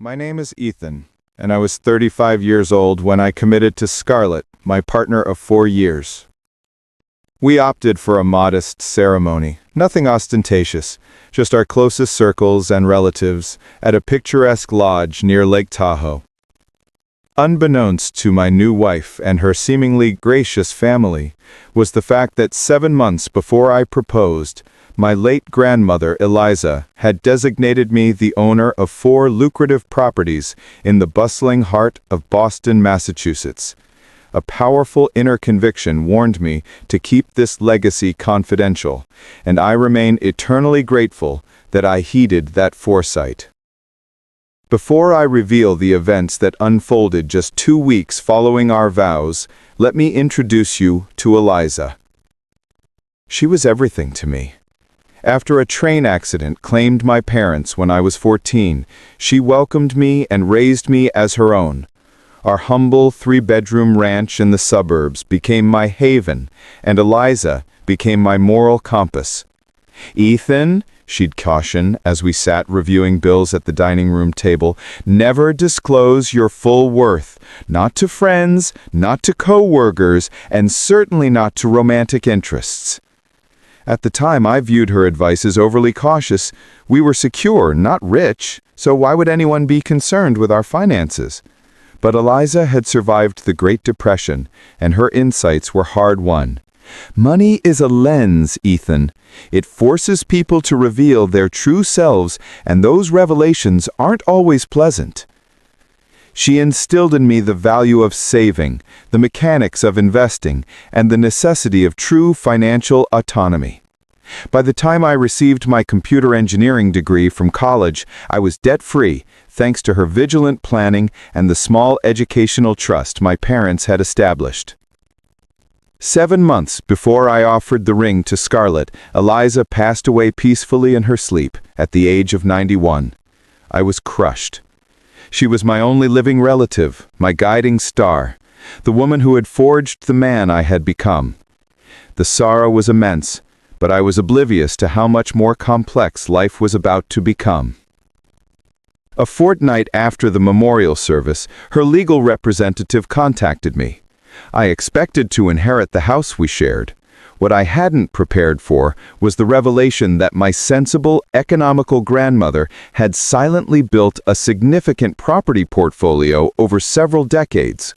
My name is Ethan, and I was 35 years old when I committed to Scarlett, my partner of 4 years. We opted for a modest ceremony, nothing ostentatious, just our closest circles and relatives at a picturesque lodge near Lake Tahoe. Unbeknownst to my new wife and her seemingly gracious family was the fact that 7 months before I proposed, my late grandmother, Eliza, had designated me the owner of 4 lucrative properties in the bustling heart of Boston, Massachusetts. A powerful inner conviction warned me to keep this legacy confidential, and I remain eternally grateful that I heeded that foresight. Before I reveal the events that unfolded just 2 weeks following our vows, let me introduce you to Eliza. She was everything to me. After a train accident claimed my parents when I was 14, she welcomed me and raised me as her own. Our humble 3-bedroom ranch in the suburbs became my haven, and Eliza became my moral compass. "Ethan," she'd caution as we sat reviewing bills at the dining room table, "never disclose your full worth, not to friends, not to co-workers, and certainly not to romantic interests." At the time, I viewed her advice as overly cautious. We were secure, not rich, so why would anyone be concerned with our finances? But Eliza had survived the Great Depression, and her insights were hard-won. "Money is a lens, Ethan. It forces people to reveal their true selves, and those revelations aren't always pleasant." She instilled in me the value of saving, the mechanics of investing, and the necessity of true financial autonomy. By the time I received my computer engineering degree from college, I was debt-free, thanks to her vigilant planning and the small educational trust my parents had established. 7 months before I offered the ring to Scarlett, Eliza passed away peacefully in her sleep at the age of 91. I was crushed. She was my only living relative, my guiding star, the woman who had forged the man I had become. The sorrow was immense, but I was oblivious to how much more complex life was about to become. A fortnight after the memorial service, her legal representative contacted me. I expected to inherit the house we shared. What I hadn't prepared for was the revelation that my sensible, economical grandmother had silently built a significant property portfolio over several decades.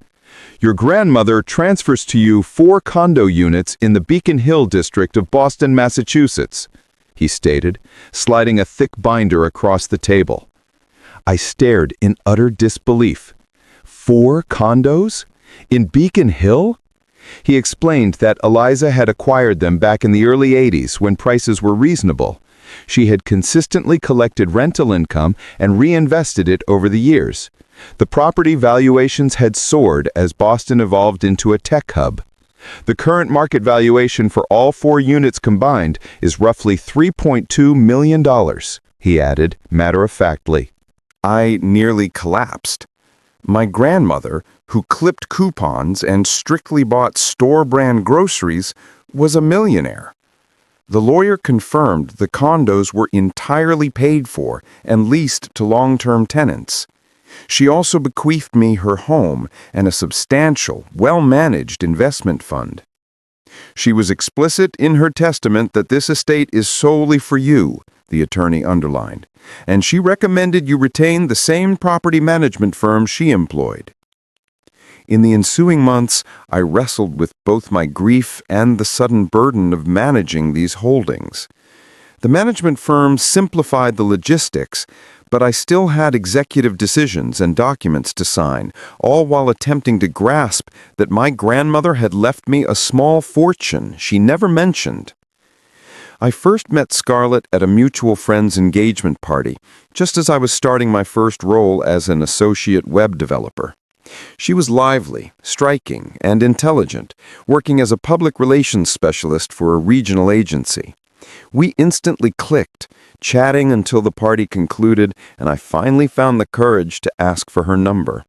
"Your grandmother transfers to you 4 condo units in the Beacon Hill district of Boston, Massachusetts," he stated, sliding a thick binder across the table. I stared in utter disbelief. 4 condos? In Beacon Hill? He explained that Eliza had acquired them back in the early 80s when prices were reasonable. She had consistently collected rental income and reinvested it over the years. The property valuations had soared as Boston evolved into a tech hub. "The current market valuation for all 4 units combined is roughly $3.2 million, he added, matter-of-factly. I nearly collapsed. My grandmother, who clipped coupons and strictly bought store-brand groceries, was a millionaire. The lawyer confirmed the condos were entirely paid for and leased to long-term tenants. She also bequeathed me her home and a substantial, well-managed investment fund. She was explicit in her testament that this estate is solely for you," the attorney underlined, "and she recommended you retain the same property management firm she employed." In the ensuing months, I wrestled with both my grief and the sudden burden of managing these holdings. The management firm simplified the logistics, but I still had executive decisions and documents to sign, all while attempting to grasp that my grandmother had left me a small fortune she never mentioned. I first met Scarlett at a mutual friend's engagement party, just as I was starting my first role as an associate web developer. She was lively, striking, and intelligent, working as a public relations specialist for a regional agency. We instantly clicked, chatting until the party concluded, and I finally found the courage to ask for her number.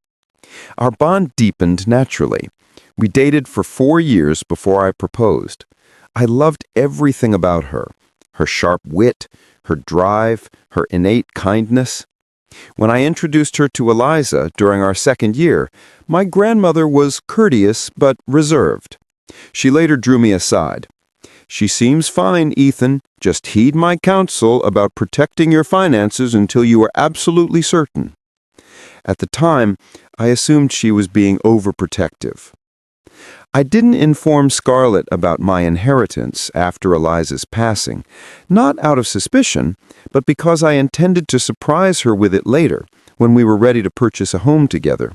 Our bond deepened naturally. We dated for 4 years before I proposed. I loved everything about her: her sharp wit, her drive, her innate kindness. When I introduced her to Eliza during our second year, my grandmother was courteous but reserved. She later drew me aside. "She seems fine, Ethan. Just heed my counsel about protecting your finances until you are absolutely certain." At the time, I assumed she was being overprotective. I didn't inform Scarlett about my inheritance after Eliza's passing, not out of suspicion, but because I intended to surprise her with it later, when we were ready to purchase a home together.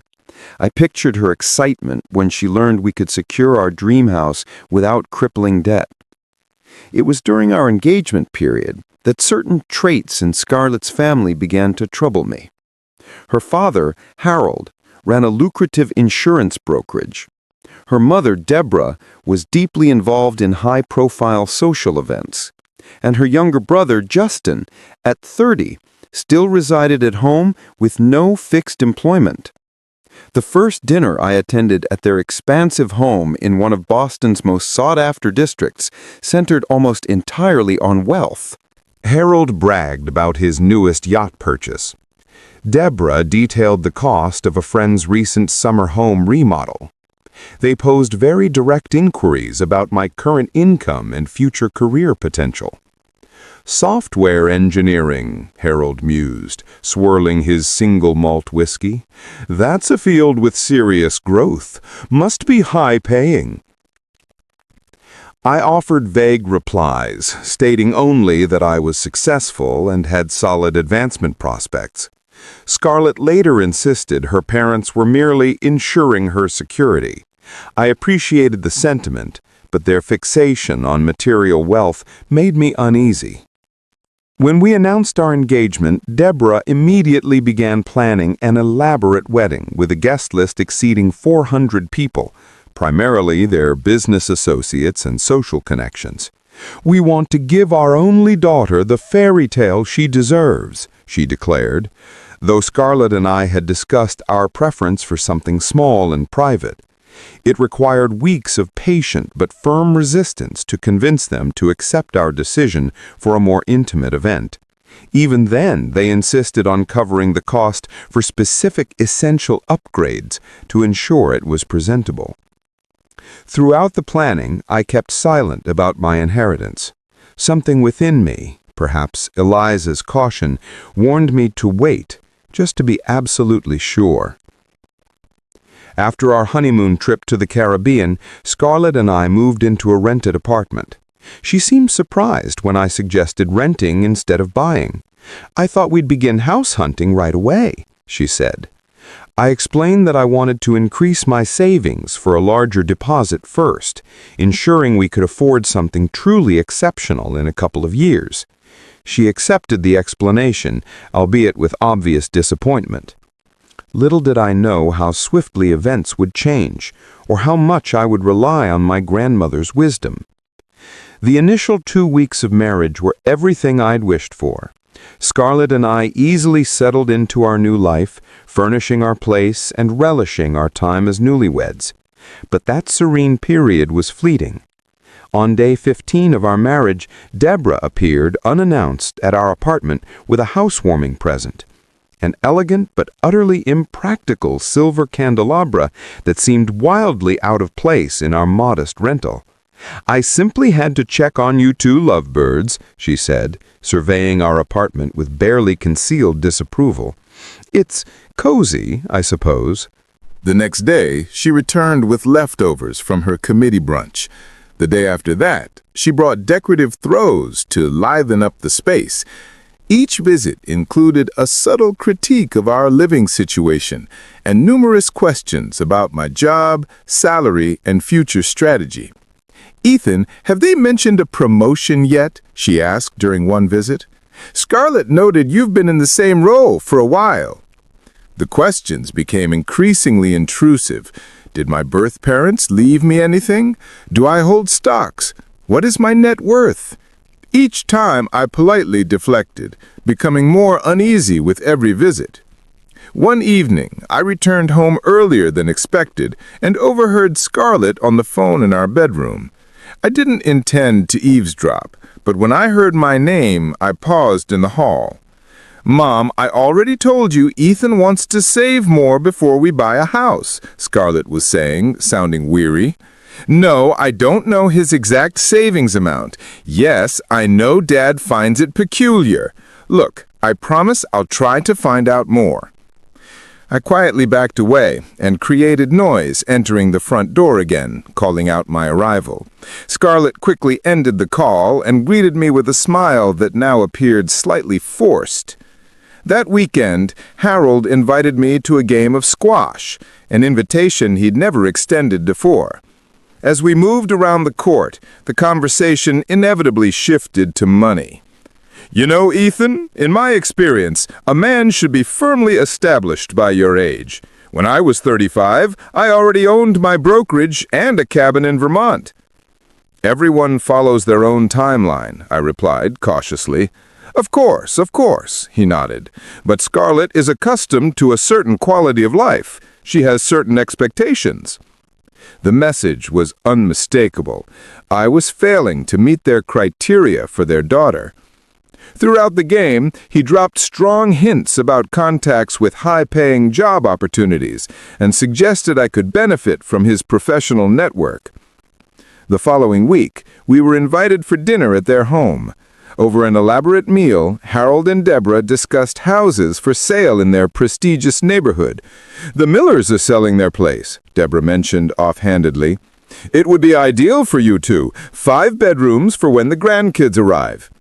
I pictured her excitement when she learned we could secure our dream house without crippling debt. It was during our engagement period that certain traits in Scarlett's family began to trouble me. Her father, Harold, ran a lucrative insurance brokerage. Her mother, Deborah, was deeply involved in high-profile social events. And her younger brother, Justin, at 30, still resided at home with no fixed employment. The first dinner I attended at their expansive home in one of Boston's most sought-after districts centered almost entirely on wealth. Harold bragged about his newest yacht purchase. Deborah detailed the cost of a friend's recent summer home remodel. They posed very direct inquiries about my current income and future career potential. "Software engineering," Harold mused, swirling his single malt whiskey. "That's a field with serious growth. Must be high-paying." I offered vague replies, stating only that I was successful and had solid advancement prospects. Scarlett later insisted her parents were merely ensuring her security. I appreciated the sentiment, but their fixation on material wealth made me uneasy. When we announced our engagement, Deborah immediately began planning an elaborate wedding with a guest list exceeding 400 people, primarily their business associates and social connections. "We want to give our only daughter the fairy tale she deserves," she declared, though Scarlett and I had discussed our preference for something small and private. It required weeks of patient but firm resistance to convince them to accept our decision for a more intimate event. Even then, they insisted on covering the cost for specific essential upgrades to ensure it was presentable. Throughout the planning, I kept silent about my inheritance. Something within me, perhaps Eliza's caution, warned me to wait, just to be absolutely sure. After our honeymoon trip to the Caribbean, Scarlett and I moved into a rented apartment. She seemed surprised when I suggested renting instead of buying. "I thought we'd begin house hunting right away," she said. I explained that I wanted to increase my savings for a larger deposit first, ensuring we could afford something truly exceptional in a couple of years. She accepted the explanation, albeit with obvious disappointment. Little did I know how swiftly events would change, or how much I would rely on my grandmother's wisdom. The initial 2 weeks of marriage were everything I'd wished for. Scarlett and I easily settled into our new life, furnishing our place and relishing our time as newlyweds. But that serene period was fleeting. On day 15 of our marriage, Deborah appeared unannounced at our apartment with a housewarming present. An elegant but utterly impractical silver candelabra that seemed wildly out of place in our modest rental. "I simply had to check on you two lovebirds," she said, surveying our apartment with barely concealed disapproval. "It's cozy, I suppose." The next day, she returned with leftovers from her committee brunch. The day after that, she brought decorative throws to liven up the space. Each visit included a subtle critique of our living situation and numerous questions about my job, salary, and future strategy. "Ethan, have they mentioned a promotion yet?" she asked during one visit. "Scarlett noted you've been in the same role for a while." The questions became increasingly intrusive. Did my birth parents leave me anything? Do I hold stocks? What is my net worth? Each time I politely deflected, becoming more uneasy with every visit. One evening, I returned home earlier than expected and overheard Scarlett on the phone in our bedroom. I didn't intend to eavesdrop, but when I heard my name, I paused in the hall. Mom, I already told you Ethan wants to save more before we buy a house, Scarlett was saying, sounding weary. No, I don't know his exact savings amount. Yes, I know Dad finds it peculiar. Look, I promise I'll try to find out more. I quietly backed away and created noise entering the front door again, calling out my arrival. Scarlett quickly ended the call and greeted me with a smile that now appeared slightly forced. That weekend, Harold invited me to a game of squash, an invitation he'd never extended before. As we moved around the court, the conversation inevitably shifted to money. You know, Ethan, in my experience, a man should be firmly established by your age. When I was 35, I already owned my brokerage and a cabin in Vermont. Everyone follows their own timeline, I replied cautiously. Of course, he nodded. But Scarlett is accustomed to a certain quality of life. She has certain expectations. The message was unmistakable. I was failing to meet their criteria for their daughter. Throughout the game, he dropped strong hints about contacts with high-paying job opportunities and suggested I could benefit from his professional network. The following week, we were invited for dinner at their home. Over an elaborate meal, Harold and Deborah discussed houses for sale in their prestigious neighborhood. The Millers are selling their place, Deborah mentioned offhandedly. It would be ideal for you two, 5 bedrooms for when the grandkids arrive.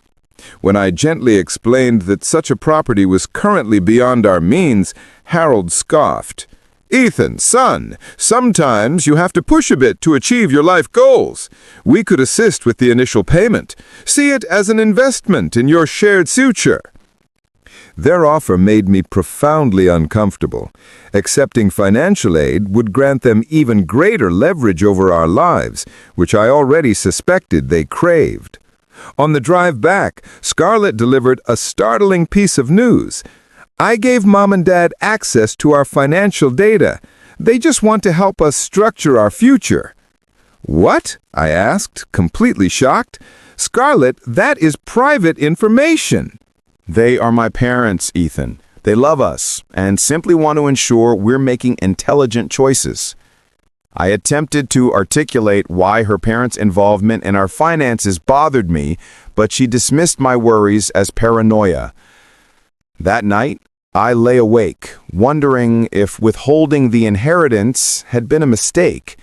When I gently explained that such a property was currently beyond our means, Harold scoffed. Ethan, son, sometimes you have to push a bit to achieve your life goals. We could assist with the initial payment. See it as an investment in your shared future. Their offer made me profoundly uncomfortable. Accepting financial aid would grant them even greater leverage over our lives, which I already suspected they craved. On the drive back, Scarlett delivered a startling piece of news. I gave Mom and Dad access to our financial data. They just want to help us structure our future. What? I asked, completely shocked. Scarlett, that is private information. They are my parents, Ethan. They love us and simply want to ensure we're making intelligent choices. I attempted to articulate why her parents' involvement in our finances bothered me, but she dismissed my worries as paranoia. That night, I lay awake, wondering if withholding the inheritance had been a mistake.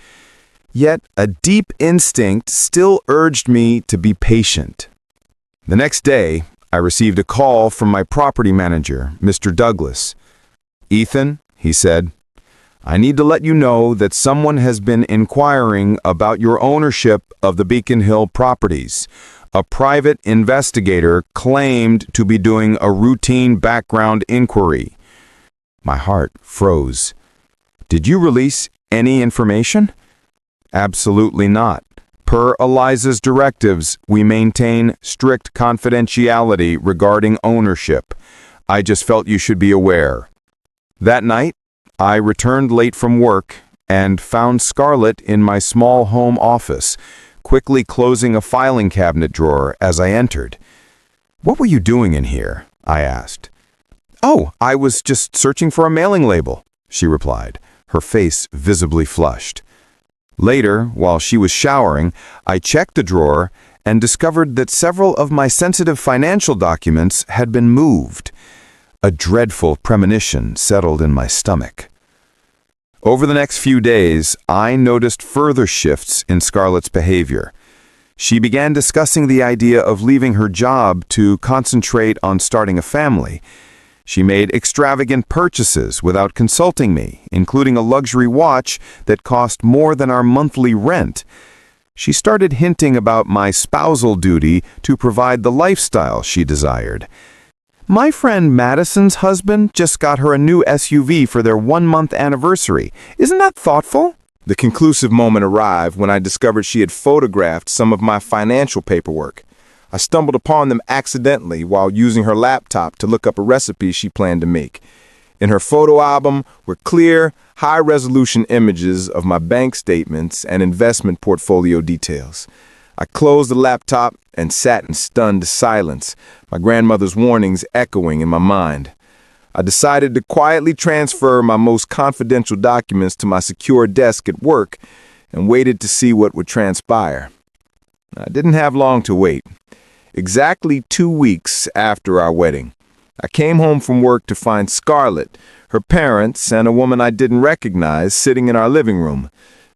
Yet a deep instinct still urged me to be patient. The next day, I received a call from my property manager, Mr. Douglas. Ethan, he said, I need to let you know that someone has been inquiring about your ownership of the Beacon Hill properties. A private investigator claimed to be doing a routine background inquiry. My heart froze. Did you release any information? Absolutely not. Per Eliza's directives, we maintain strict confidentiality regarding ownership. I just felt you should be aware. That night, I returned late from work and found Scarlett in my small home office, quickly closing a filing cabinet drawer as I entered. What were you doing in here? I asked. Oh, I was just searching for a mailing label, she replied, her face visibly flushed. Later, while she was showering, I checked the drawer and discovered that several of my sensitive financial documents had been moved. A dreadful premonition settled in my stomach. Over the next few days, I noticed further shifts in Scarlett's behavior. She began discussing the idea of leaving her job to concentrate on starting a family. She made extravagant purchases without consulting me, including a luxury watch that cost more than our monthly rent. She started hinting about my spousal duty to provide the lifestyle she desired. My friend Madison's husband just got her a new SUV for their 1-month anniversary. Isn't that thoughtful? The conclusive moment arrived when I discovered she had photographed some of my financial paperwork. I stumbled upon them accidentally while using her laptop to look up a recipe she planned to make. In her photo album were clear, high-resolution images of my bank statements and investment portfolio details. I closed the laptop and sat in stunned silence, my grandmother's warnings echoing in my mind. I decided to quietly transfer my most confidential documents to my secure desk at work and waited to see what would transpire. I didn't have long to wait. Exactly 2 weeks after our wedding, I came home from work to find Scarlett, her parents, and a woman I didn't recognize sitting in our living room.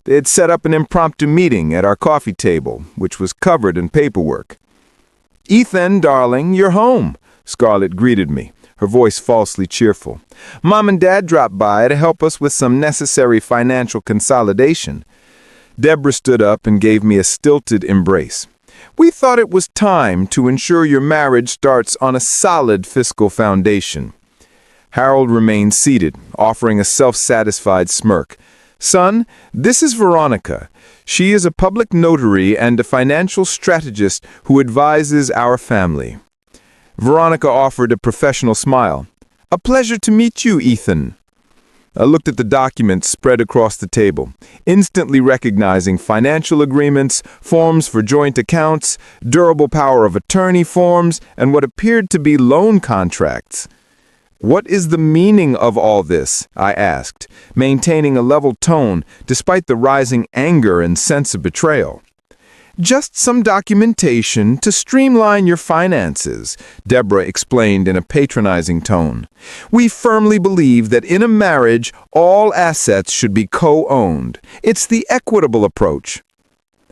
They had set up an impromptu meeting at our coffee table, which was covered in paperwork. "Ethan, darling, you're home," Scarlett greeted me, her voice falsely cheerful. "Mom and Dad dropped by to help us with some necessary financial consolidation." Deborah stood up and gave me a stilted embrace. "We thought it was time to ensure your marriage starts on a solid fiscal foundation." Harold remained seated, offering a self-satisfied smirk. "Son, this is Veronica. She is a public notary and a financial strategist who advises our family." Veronica offered a professional smile. "A pleasure to meet you, Ethan." I looked at the documents spread across the table, instantly recognizing financial agreements, forms for joint accounts, durable power of attorney forms, and what appeared to be loan contracts. "What is the meaning of all this?" I asked, maintaining a level tone despite the rising anger and sense of betrayal. "Just some documentation to streamline your finances," Deborah explained in a patronizing tone. "We firmly believe that in a marriage, all assets should be co-owned. It's the equitable approach."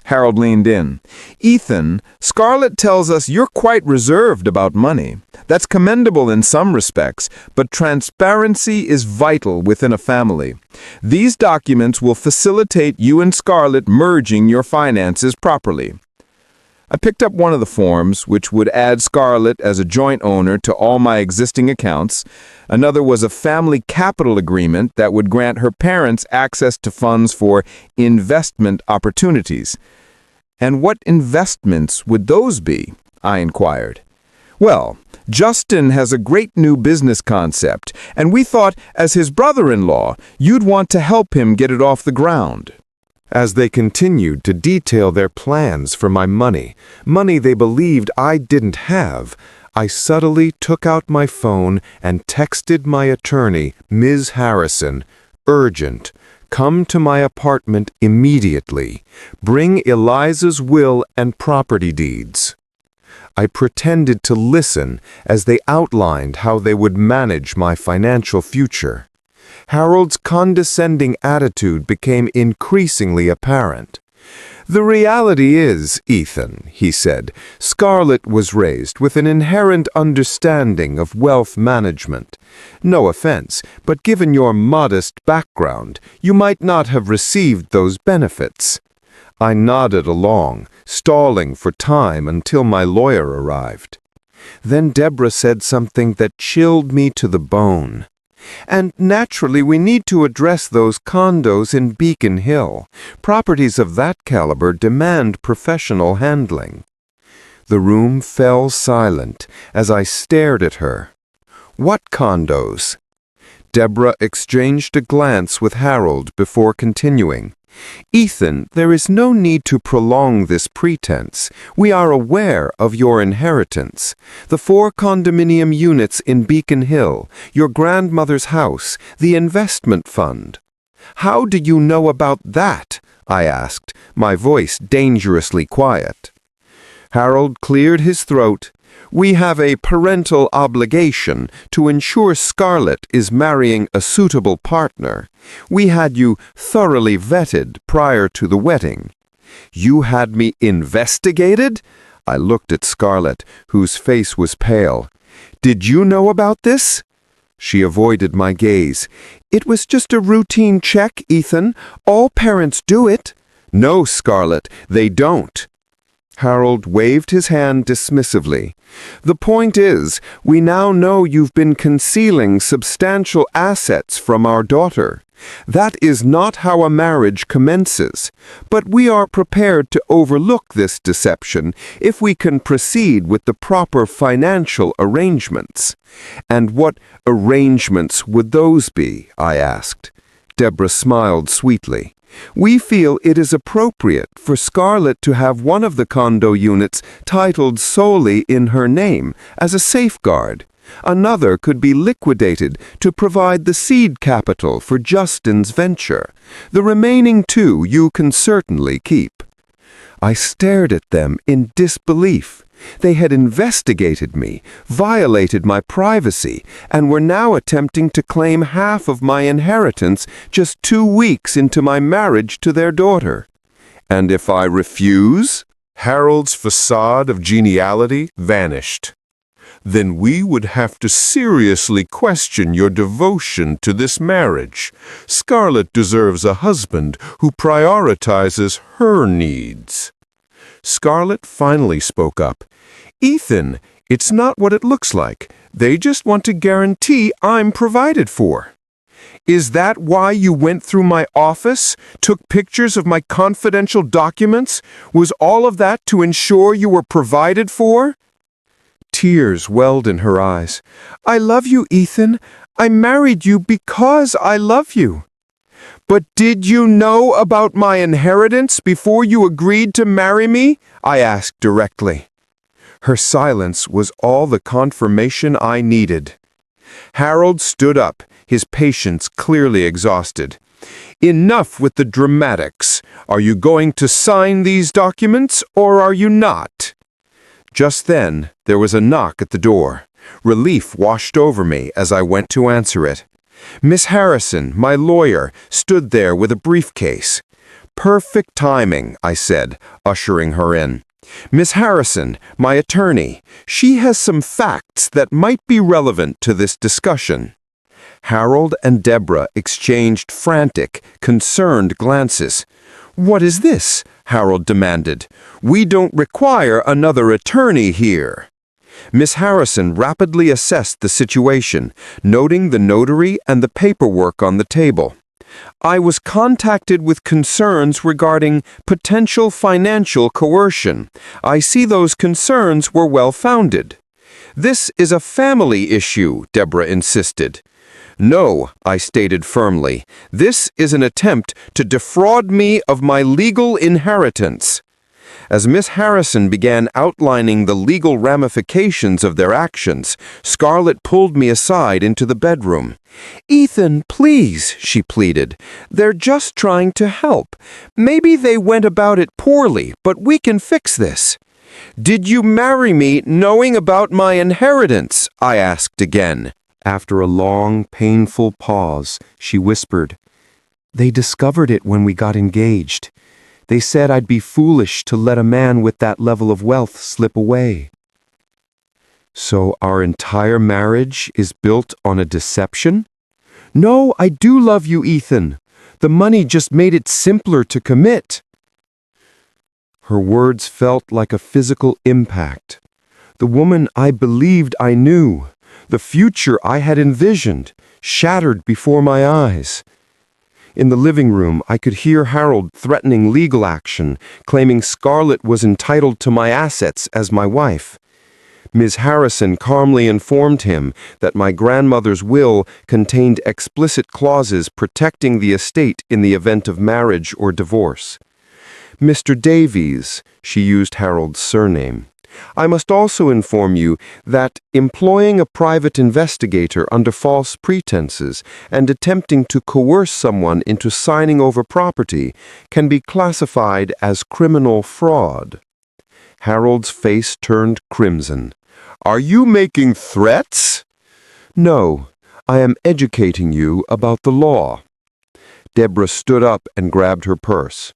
Harold leaned in. "Ethan, Scarlett tells us you're quite reserved about money. That's commendable in some respects, but transparency is vital within a family. These documents will facilitate you and Scarlett merging your finances properly." I picked up one of the forms, which would add Scarlett as a joint owner to all my existing accounts. Another was a family capital agreement that would grant her parents access to funds for investment opportunities. "And what investments would those be?" I inquired. "Well, Justin has a great new business concept, and we thought, as his brother-in-law, you'd want to help him get it off the ground." As they continued to detail their plans for my money they believed I didn't have, I subtly took out my phone and texted my attorney, Ms. Harrison, "Urgent. Come to my apartment immediately. Bring Eliza's will and property deeds." I pretended to listen as they outlined how they would manage my financial future. Harold's condescending attitude became increasingly apparent. "The reality is, Ethan," he said, "Scarlett was raised with an inherent understanding of wealth management. No offense, but given your modest background, you might not have received those benefits." I nodded along, stalling for time until my lawyer arrived. Then Deborah said something that chilled me to the bone. "And naturally we need to address those condos in Beacon Hill. Properties of that caliber demand professional handling." The room fell silent as I stared at her. "What condos?" Deborah exchanged a glance with Harold before continuing. "Ethan, there is no need to prolong this pretense. We are aware of your inheritance. The 4 condominium units in Beacon Hill, your grandmother's house, the investment fund." "How do you know about that?" I asked, my voice dangerously quiet. Harold cleared his throat. "We have a parental obligation to ensure Scarlett is marrying a suitable partner. We had you thoroughly vetted prior to the wedding." "You had me investigated?" I looked at Scarlett, whose face was pale. "Did you know about this?" She avoided my gaze. "It was just a routine check, Ethan. All parents do it." "No, Scarlett, they don't." Harold waved his hand dismissively. "The point is, we now know you've been concealing substantial assets from our daughter. That is not how a marriage commences, but we are prepared to overlook this deception if we can proceed with the proper financial arrangements." "And what arrangements would those be?" I asked. Deborah smiled sweetly. We feel it is appropriate for Scarlett to have one of the condo units titled solely in her name as a safeguard. Another could be liquidated to provide the seed capital for Justin's venture. The remaining two you can certainly keep." I stared at them in disbelief. They had investigated me, violated my privacy, and were now attempting to claim half of my inheritance just 2 weeks into my marriage to their daughter. And if I refuse? Harold's facade of geniality vanished. "Then we would have to seriously question your devotion to this marriage. Scarlett deserves a husband who prioritizes her needs." Scarlett finally spoke up. "Ethan, it's not what it looks like. They just want to guarantee I'm provided for." "Is that why you went through my office, took pictures of my confidential documents? Was all of that to ensure you were provided for?" Tears welled in her eyes. "I love you, Ethan. I married you because I love you." "But did you know about my inheritance before you agreed to marry me?" I asked directly. Her silence was all the confirmation I needed. Harold stood up, his patience clearly exhausted. "Enough with the dramatics. Are you going to sign these documents, or are you not?" Just then, there was a knock at the door. Relief washed over me as I went to answer it. Miss Harrison, my lawyer, stood there with a briefcase. "Perfect timing," I said, ushering her in. "Miss Harrison, my attorney, she has some facts that might be relevant to this discussion." Harold and Deborah exchanged frantic, concerned glances. "What is this?" Harold demanded. "We don't require another attorney here." Miss Harrison rapidly assessed the situation, noting the notary and the paperwork on the table. "I was contacted with concerns regarding potential financial coercion. I see those concerns were well-founded." "This is a family issue," Deborah insisted. "No," I stated firmly. "This is an attempt to defraud me of my legal inheritance." As Miss Harrison began outlining the legal ramifications of their actions, Scarlett pulled me aside into the bedroom. "Ethan, please," she pleaded. "They're just trying to help. Maybe they went about it poorly, but we can fix this." "Did you marry me knowing about my inheritance?" I asked again. After a long, painful pause, she whispered, "They discovered it when we got engaged. They said I'd be foolish to let a man with that level of wealth slip away." "So our entire marriage is built on a deception?" "No, I do love you, Ethan. The money just made it simpler to commit." Her words felt like a physical impact. The woman I believed I knew, the future I had envisioned, shattered before my eyes. In the living room, I could hear Harold threatening legal action, claiming Scarlett was entitled to my assets as my wife. Ms. Harrison calmly informed him that my grandmother's will contained explicit clauses protecting the estate in the event of marriage or divorce. "Mr. Davies," she used Harold's surname, "I must also inform you that employing a private investigator under false pretenses and attempting to coerce someone into signing over property can be classified as criminal fraud." Harold's face turned crimson. "Are you making threats?" "No, I am educating you about the law." Deborah stood up and grabbed her purse.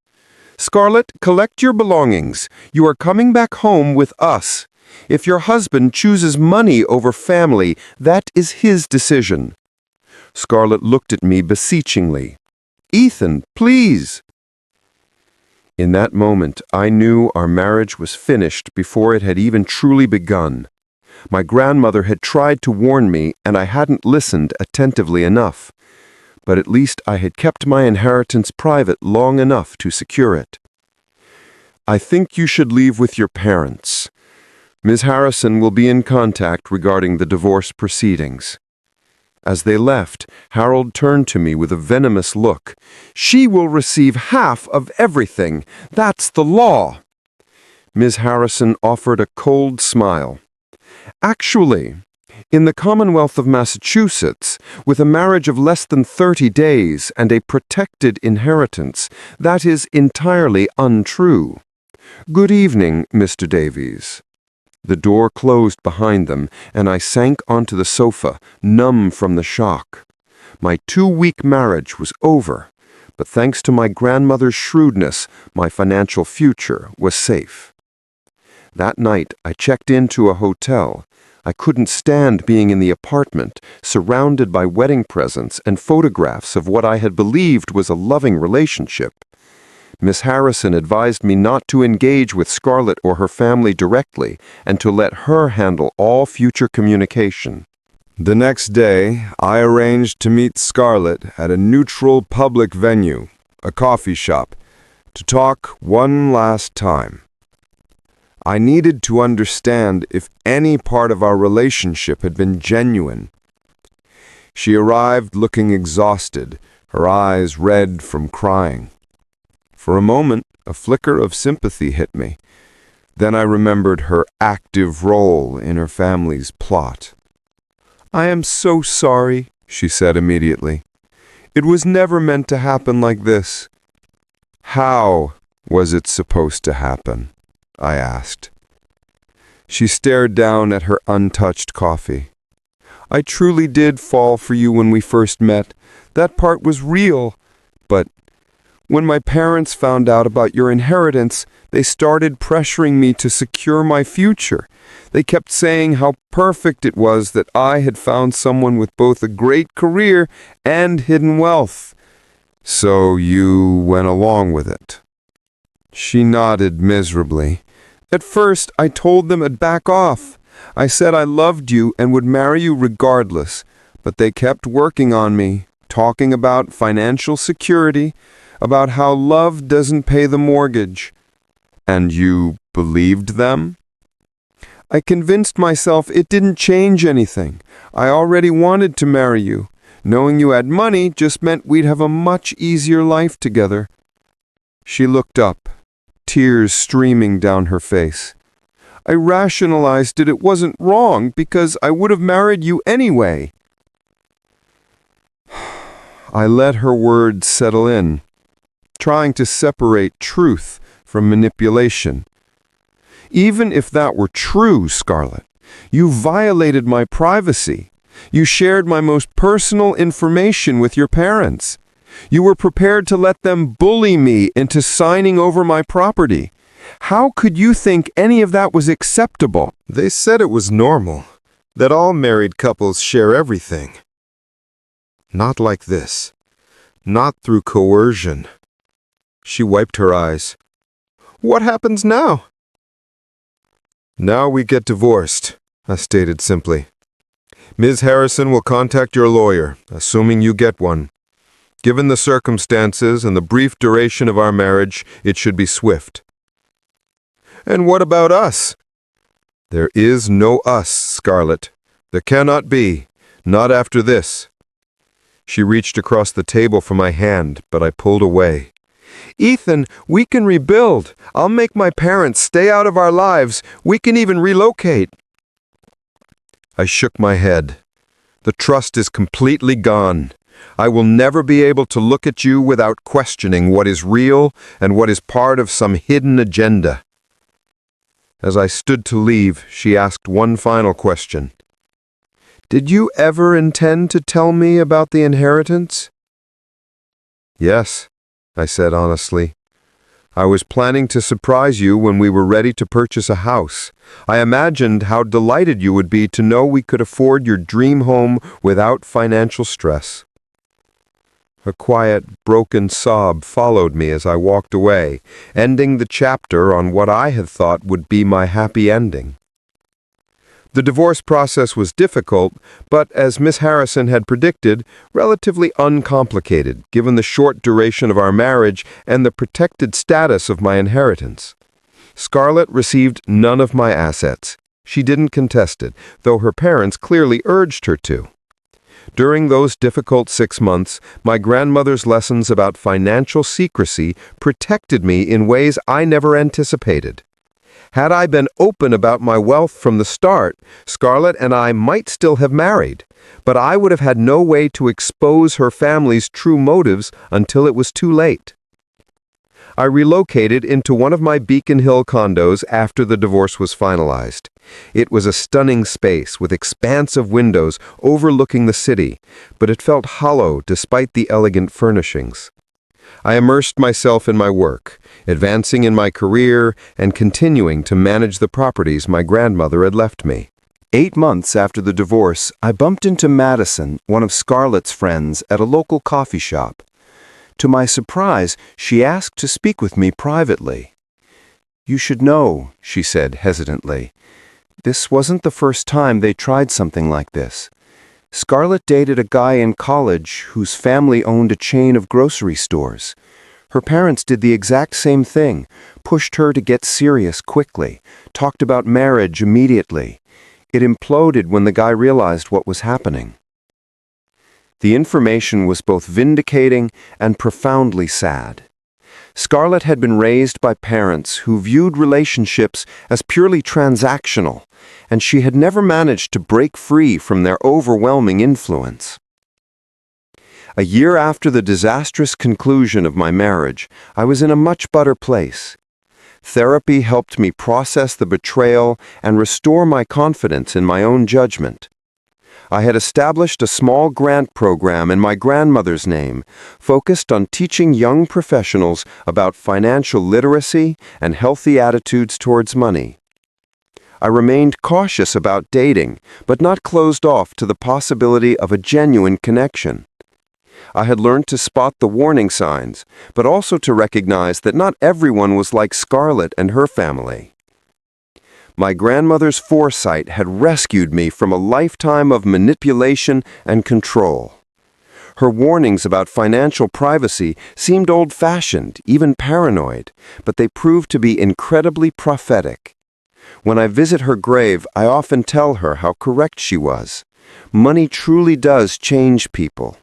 "Scarlett, collect your belongings. You are coming back home with us. If your husband chooses money over family, that is his decision." Scarlett looked at me beseechingly. "Ethan, please." In that moment, I knew our marriage was finished before it had even truly begun. My grandmother had tried to warn me, and I hadn't listened attentively enough. But at least I had kept my inheritance private long enough to secure it. "I think you should leave with your parents. Ms. Harrison will be in contact regarding the divorce proceedings." As they left, Harold turned to me with a venomous look. "She will receive half of everything. That's the law." Ms. Harrison offered a cold smile. "Actually, in the Commonwealth of Massachusetts, with a marriage of less than 30 days and a protected inheritance, that is entirely untrue. Good evening, Mr. Davies." The door closed behind them, and I sank onto the sofa, numb from the shock. My 2-week marriage was over, but thanks to my grandmother's shrewdness, my financial future was safe. That night, I checked into a hotel. I couldn't stand being in the apartment, surrounded by wedding presents and photographs of what I had believed was a loving relationship. Miss Harrison advised me not to engage with Scarlett or her family directly and to let her handle all future communication. The next day, I arranged to meet Scarlett at a neutral public venue, a coffee shop, to talk one last time. I needed to understand if any part of our relationship had been genuine. She arrived looking exhausted, her eyes red from crying. For a moment, a flicker of sympathy hit me. Then I remembered her active role in her family's plot. "I am so sorry," she said immediately. "It was never meant to happen like this." "How was it supposed to happen?" I asked. She stared down at her untouched coffee. "I truly did fall for you when we first met. That part was real. But when my parents found out about your inheritance, they started pressuring me to secure my future. They kept saying how perfect it was that I had found someone with both a great career and hidden wealth. So you went along with it." She nodded miserably. "At first, I told them I'd back off. I said I loved you and would marry you regardless, but they kept working on me, talking about financial security, about how love doesn't pay the mortgage." "And you believed them?" "I convinced myself it didn't change anything. I already wanted to marry you. Knowing you had money just meant we'd have a much easier life together." She looked up, tears streaming down her face. "I rationalized it wasn't wrong because I would have married you anyway." I let her words settle in, trying to separate truth from manipulation. "Even if that were true, Scarlett, you violated my privacy. You shared my most personal information with your parents. You were prepared to let them bully me into signing over my property. How could you think any of that was acceptable?" They said it was normal, that all married couples share everything. Not like this. Not through coercion. She wiped her eyes. "What happens now?" "Now we get divorced," I stated simply. "Ms. Harrison will contact your lawyer, assuming you get one. Given the circumstances and the brief duration of our marriage, it should be swift." "And what about us?" "There is no us, Scarlett. There cannot be. Not after this." She reached across the table for my hand, but I pulled away. "Ethan, we can rebuild. I'll make my parents stay out of our lives. We can even relocate." I shook my head. "The trust is completely gone. I will never be able to look at you without questioning what is real and what is part of some hidden agenda." As I stood to leave, she asked one final question. "Did you ever intend to tell me about the inheritance?" "Yes," I said honestly. "I was planning to surprise you when we were ready to purchase a house. I imagined how delighted you would be to know we could afford your dream home without financial stress." A quiet, broken sob followed me as I walked away, ending the chapter on what I had thought would be my happy ending. The divorce process was difficult, but as Miss Harrison had predicted, relatively uncomplicated, given the short duration of our marriage and the protected status of my inheritance. Scarlett received none of my assets. She didn't contest it, though her parents clearly urged her to. During those difficult 6 months, my grandmother's lessons about financial secrecy protected me in ways I never anticipated. Had I been open about my wealth from the start, Scarlett and I might still have married, but I would have had no way to expose her family's true motives until it was too late. I relocated into one of my Beacon Hill condos after the divorce was finalized. It was a stunning space with expansive windows overlooking the city, but it felt hollow despite the elegant furnishings. I immersed myself in my work, advancing in my career and continuing to manage the properties my grandmother had left me. 8 months after the divorce, I bumped into Madison, one of Scarlett's friends, at a local coffee shop. To my surprise, she asked to speak with me privately. "You should know," she said hesitantly. "This wasn't the first time they tried something like this. Scarlett dated a guy in college whose family owned a chain of grocery stores. Her parents did the exact same thing, pushed her to get serious quickly, talked about marriage immediately. It imploded when the guy realized what was happening." The information was both vindicating and profoundly sad. Scarlett had been raised by parents who viewed relationships as purely transactional, and she had never managed to break free from their overwhelming influence. A year after the disastrous conclusion of my marriage, I was in a much better place. Therapy helped me process the betrayal and restore my confidence in my own judgment. I had established a small grant program in my grandmother's name, focused on teaching young professionals about financial literacy and healthy attitudes towards money. I remained cautious about dating, but not closed off to the possibility of a genuine connection. I had learned to spot the warning signs, but also to recognize that not everyone was like Scarlett and her family. My grandmother's foresight had rescued me from a lifetime of manipulation and control. Her warnings about financial privacy seemed old-fashioned, even paranoid, but they proved to be incredibly prophetic. When I visit her grave, I often tell her how correct she was. Money truly does change people.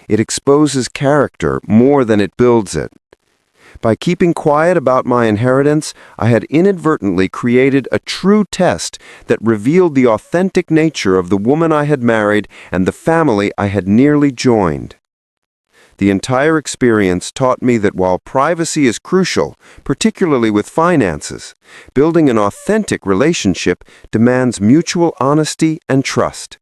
It exposes character more than it builds it. By keeping quiet about my inheritance, I had inadvertently created a true test that revealed the authentic nature of the woman I had married and the family I had nearly joined. The entire experience taught me that while privacy is crucial, particularly with finances, building an authentic relationship demands mutual honesty and trust.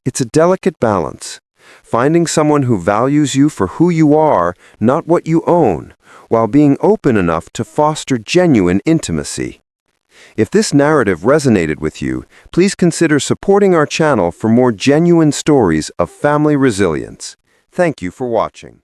It's a delicate balance, finding someone who values you for who you are, not what you own, while being open enough to foster genuine intimacy. If this narrative resonated with you, please consider supporting our channel for more genuine stories of family resilience. Thank you for watching.